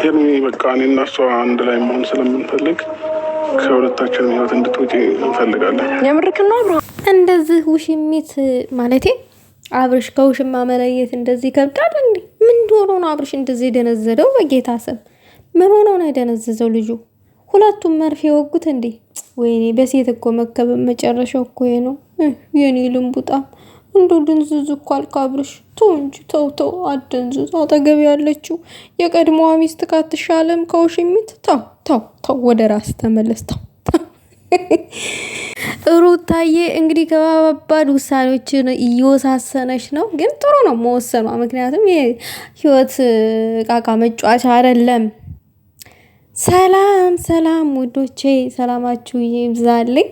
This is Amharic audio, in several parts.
ሄርሚ በቃ እኔ እና እሷ አንድ ላይ መሆን ስለምንፈልግ ከሁለታችንም ህይወት እንድትወጪ እንፈልጋለን። የምርክና ብሮ እንደዚህ ውሽሚት ማለቴ አብርሽ ከውሽማ መለየት እንደዚህ ይከብዳል እንዴ? ምን ሆኖ ነው አብርሽ እንደዚህ የደነዘደው? በጌታ ስም ምን ሆኖ ነው የደነዘዘው ልጁ? ሁለቱም መርፌ ወጉት እንዴ? ወይኔ በሴት እኮ መከበብ መጨረሻው እኮ ነው። የኔ ልምቡጣ እንዶ ድንዝዝ እኮ አልክ አብርሽ። ተው እንጂ ተው አደንዝዝ። አጠገብ ያለችው የቀድሞዋ ሚስት ካትሻለም ከውሽሚት ተው ወደ ራስ ተመለስ። ተው ሩታዬ እንግዲህ ከባባድ ውሳኔዎችን እየወሳሰነች ነው፣ ግን ጥሩ ነው መወሰኗ። ምክንያቱም የህይወት ቃቃ መጫወቻ አይደለም። ሰላም ውዶቼ፣ ሰላማችሁ ይብዛልኝ።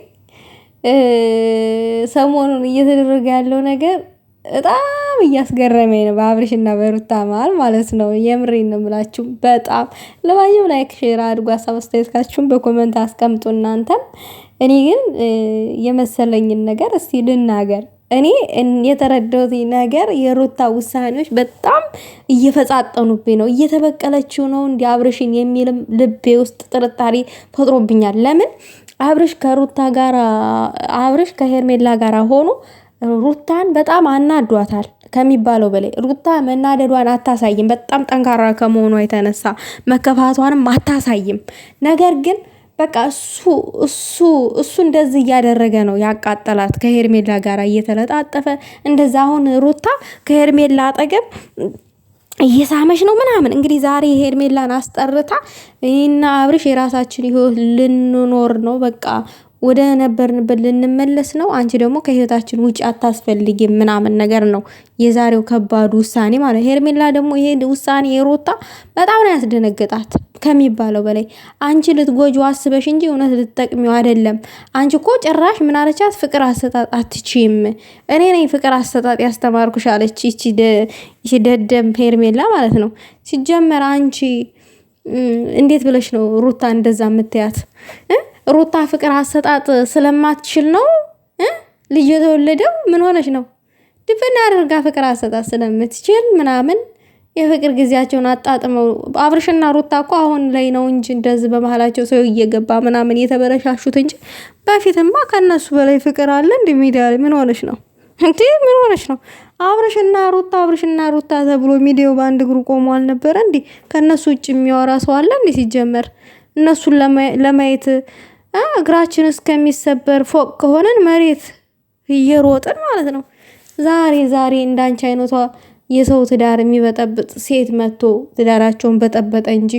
ሰሞኑን እየተደረገ ያለው ነገር በጣም እያስገረመኝ ነው፣ በአብርሽና በሩታ መሀል ማለት ነው። የምሬን ነው የምላችሁ በጣም። ለማንኛውም ላይክ፣ ሼር አድርጉ፣ ሀሳብ አስተያየታችሁን በኮመንት አስቀምጡ እናንተም። እኔ ግን የመሰለኝን ነገር እስቲ ልናገር። እኔ የተረዳሁት ነገር የሩታ ውሳኔዎች በጣም እየፈጻጠኑብኝ ነው። እየተበቀለችው ነው እንዲ አብርሽን የሚልም ልቤ ውስጥ ጥርጣሬ ፈጥሮብኛል። ለምን አብርሽ ከሄርሜላ ጋር ሆኖ ሩታን በጣም አናዷታል ከሚባለው በላይ። ሩታ መናደዷን አታሳይም፣ በጣም ጠንካራ ከመሆኗ የተነሳ መከፋቷንም አታሳይም። ነገር ግን በቃ እሱ እንደዚህ እያደረገ ነው ያቃጠላት፣ ከሄርሜላ ጋር እየተለጣጠፈ እንደዛ። አሁን ሩታ ከሄርሜላ አጠገብ እየሳመች ነው ምናምን። እንግዲህ ዛሬ ሄርሜላን አስጠርታ እና አብርሽ የራሳችን ህይወት ልንኖር ነው፣ በቃ ወደ ነበርንበት ልንመለስ ነው፣ አንቺ ደግሞ ከህይወታችን ውጭ አታስፈልጊም ምናምን ነገር ነው የዛሬው ከባዱ ውሳኔ ማለት። ሄርሜላ ደግሞ ይሄ ውሳኔ የሩታ በጣም ነው ያስደነገጣት ከሚባለው በላይ። አንቺ ልትጎጂው አስበሽ እንጂ እውነት ልትጠቅሚው አይደለም። አንቺ እኮ ጭራሽ ምን አለቻት? ፍቅር አሰጣጥ አትችይም፣ እኔ ነኝ ፍቅር አሰጣጥ ያስተማርኩሽ አለች። ይቺ ደደም ሄርሜላ ማለት ነው። ሲጀመር አንቺ እንዴት ብለሽ ነው ሩታ እንደዛ የምትያት? ሩታ ፍቅር አሰጣጥ ስለማትችል ነው ልጅ የተወለደው? ምን ሆነች ነው? ድፍን አድርጋ ፍቅር አሰጣጥ ስለምትችል ምናምን የፍቅር ጊዜያቸውን አጣጥመው። አብርሽና ሩታ እኮ አሁን ላይ ነው እንጂ እንደዚህ በመሀላቸው ሰው እየገባ ምናምን የተበረሻሹት እንጂ በፊትማ ከነሱ በላይ ፍቅር አለ እንዴ? ሚዲያ ላይ ምን ሆነች ነው እንዴ? ምን ሆነች ነው? አብርሽና ሩታ ተብሎ ሚዲያው በአንድ እግሩ ቆሞ አልነበረ እንዴ? ከነሱ ውጭ የሚያወራ ሰው አለ እንዴ? ሲጀመር እነሱን ለማየት እግራችን እስከሚሰበር ፎቅ ከሆነን መሬት እየሮጥን ማለት ነው። ዛሬ እንዳንቺ አይነቷ የሰው ትዳር የሚበጠብጥ ሴት መጥቶ ትዳራቸውን በጠበጠ እንጂ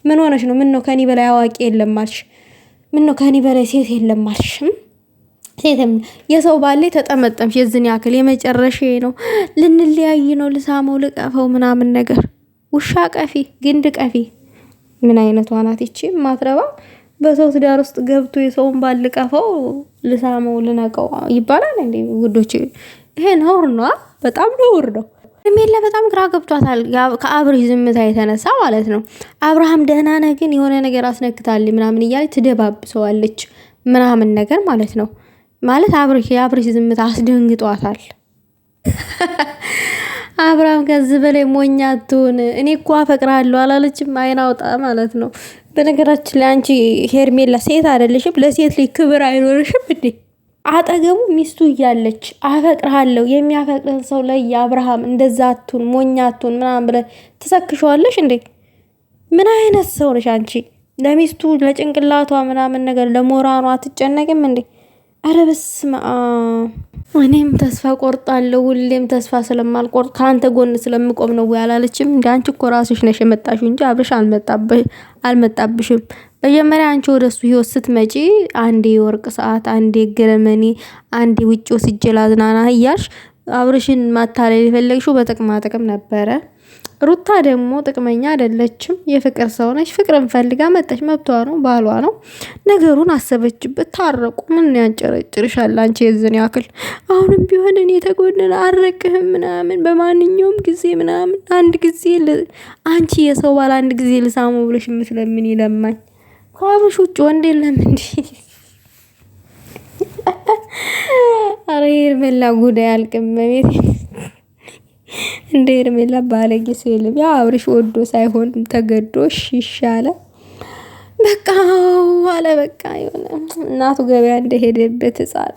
ምን ሆነሽ ነው? ምን ነው ከኒ በላይ አዋቂ የለም አልሽ? ምን ነው ከኒ በላይ ሴት የለም አልሽ? ሴትም የሰው ባሌ ተጠመጠምሽ የዝን ያክል የመጨረሻ ነው፣ ልንለያይ ነው፣ ልሳመው ልቀፈው ምናምን ነገር። ውሻ ቀፊ ግንድ ቀፊ ምን አይነቷ ናት ይቺ ማትረባ? በሰው ትዳር ውስጥ ገብቶ የሰውን ባል ልቀፈው ልሳመው ልነቀው ይባላል እንዴ ውዶች? ይሄ ነውር ነው፣ በጣም ነውር ነው። ሄርሜላ በጣም ግራ ገብቷታል ከአብርሽ ዝምታ የተነሳ ማለት ነው። አብርሃም ደህና ነህ ግን የሆነ ነገር አስነክታል ምናምን እያለች ትደባብሰዋለች ምናምን ነገር ማለት ነው። ማለት የአብርሽ ዝምታ አስደንግጧታል። አብርሃም ከዚህ በላይ ሞኛ አትሁን፣ እኔ እኮ አፈቅርሃለሁ አላለችም? አይናውጣ ማለት ነው። በነገራችን ላይ አንቺ ሄርሜላ ሴት አይደለሽም? ለሴት ልጅ ክብር አይኖርሽም እንዴ? አጠገቡ ሚስቱ እያለች አፈቅርሃለሁ የሚያፈቅርህን ሰው ላይ አብርሃም እንደዛ አትሁን ሞኛ አትሁን ምናምን ብለህ ትሰክሸዋለሽ እንዴ? ምን አይነት ሰው ነሽ አንቺ? ለሚስቱ ለጭንቅላቷ ምናምን ነገር ለሞራኗ አትጨነቅም እንዴ? ኧረ በስመ አብ። እኔም ተስፋ ቆርጣለሁ፣ ሁሌም ተስፋ ስለማልቆርጥ ከአንተ ጎን ስለምቆም ነው ያላለችም? እንደ አንቺ እኮ ራስሽ ነሽ የመጣሽው እንጂ አብርሽ አልመጣብሽም። መጀመሪያ አንቺ ወደሱ ህይወት ስትመጪ አንዴ የወርቅ ሰዓት፣ አንዴ ገረመኔ፣ አንዴ ውጭ ወስጄ ላዝናና እያልሽ አብርሽን ማታለል የፈለግሽው በጥቅማ ጥቅም ነበረ። ሩታ ደግሞ ጥቅመኛ አይደለችም፣ የፍቅር ሰው ነች። ፍቅርን ፈልጋ መጣች፣ መብቷ ነው፣ ባሏ ነው። ነገሩን አሰበችበት፣ ታረቁ። ምን ያንጨረጭርሻል አንቺ የዝን ያክል? አሁንም ቢሆን እኔ ተጎነን አረቅህም ምናምን በማንኛውም ጊዜ ምናምን አንድ ጊዜ አንቺ የሰው ባል አንድ ጊዜ ልሳሙ ብለሽ የምትለምን ይለማኝ ከአብርሽ ውጭ ወንድ የለም እንዴ? አረ ሄርሜላ ጉዳይ አልቅም ቤት እንደ ሄርሜላ ባለጌ ሰው የለም። ያው አብርሽ ወዶ ሳይሆን ተገዶ ይሻለ በቃ አለ። በቃ የሆነ እናቱ ገበያ እንደሄደበት ሕፃን